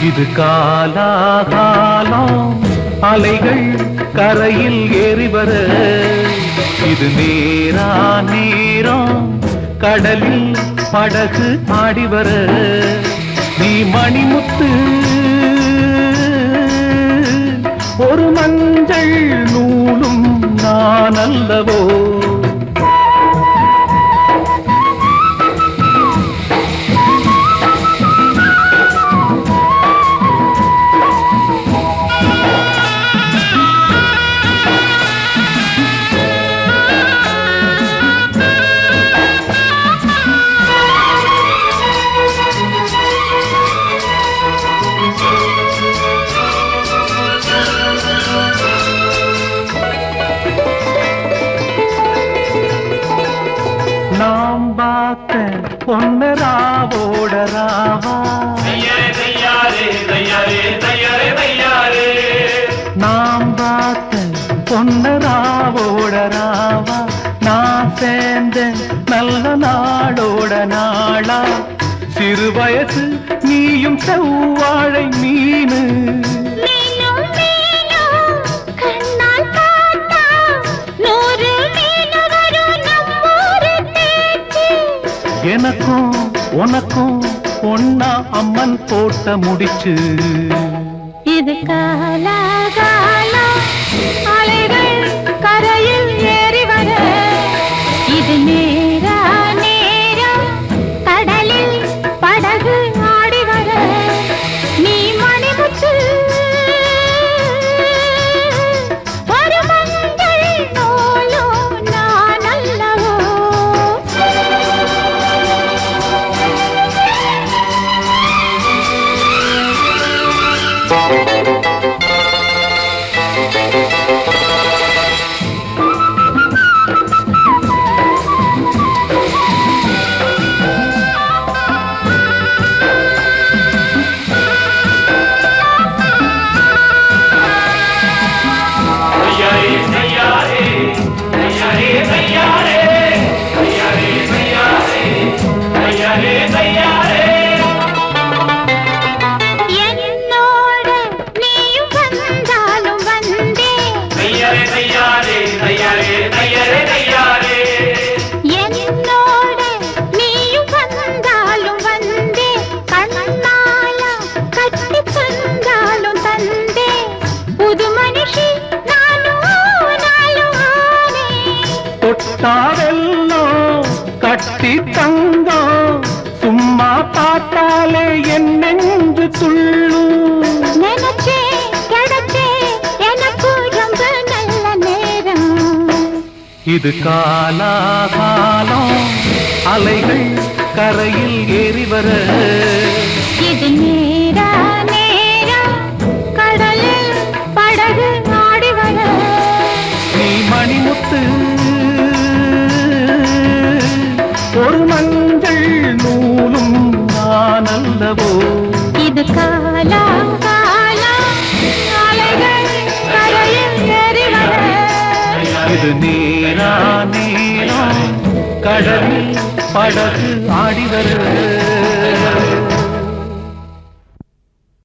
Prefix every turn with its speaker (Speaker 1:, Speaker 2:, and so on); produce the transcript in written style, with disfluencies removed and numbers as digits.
Speaker 1: இது காலாகாலம் அலைகள் கரையில் ஏறி வர, இது நேரா நேரம் கடலில் படகு ஆடி வர. நீ மணிமுத்து ஒரு மஞ்சள் நூலும் நான் அல்லவோ. நாம் பார்த்த பொன்னராவோட ராவா, நாம் பார்த்த பொன்னராவோட ராவா, நான் சேர்ந்த நல்ல நாளோட நாளா. சிறு வயசு நீயும் செவ்வாழை மீனு, எனக்கும் உனக்கும் பொன்னா அம்மன் போட்ட முடிச்சு.
Speaker 2: இது காலாகாலம் அலைகள் கரையில் ஏறி வர, இது நேரா நேரம் கடலில் படகு ஆடி வர. நீ மணிமுத்து ஒரு மஞ்சள் நூலும் நான் அல்லவோ.
Speaker 1: தொட்டாவெல்லாம் கட்டி தங்கம், சும்மா பார்த்தாலே என் நெஞ்சு துள்ளும்.
Speaker 2: நினைச்சே கிடைச்சே எனக்கு ரொம்ப நல்ல நேரம்.
Speaker 1: இது காலாகாலம் அலைகள் கரையில் ஏறி வர,
Speaker 2: இது நேரா நேரம் கடலில் படகு ஆடி வர.
Speaker 1: நீ மணிமுத்து ஒரு மஞ்சள் நூலும் நான் அல்லவோ.
Speaker 2: இது காலாகாலம் அலைகள் கரையில் ஏறி வர,
Speaker 1: இது நேரா நேரம் கடலில் படகு ஆடி வர.